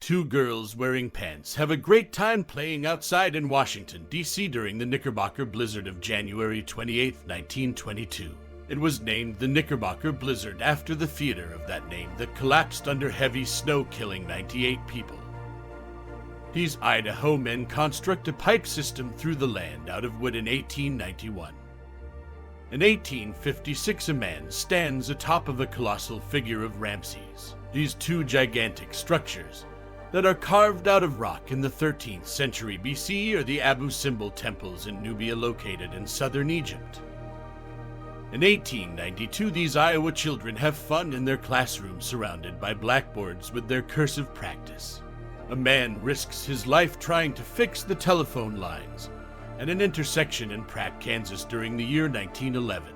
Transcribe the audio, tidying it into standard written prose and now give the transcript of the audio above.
Two girls wearing pants have a great time playing outside in Washington, D.C. during the Knickerbocker blizzard of January 28, 1922. It was named the Knickerbocker Blizzard after the theater of that name that collapsed under heavy snow, killing 98 people. These Idaho men construct a pipe system through the land out of wood in 1891. In 1856, a man stands atop of a colossal figure of Ramses. These two gigantic structures that are carved out of rock in the 13th century BC are the Abu Simbel temples in Nubia located in southern Egypt. In 1892, these Iowa children have fun in their classroom surrounded by blackboards with their cursive practice. A man risks his life trying to fix the telephone lines at an intersection in Pratt, Kansas during the year 1911.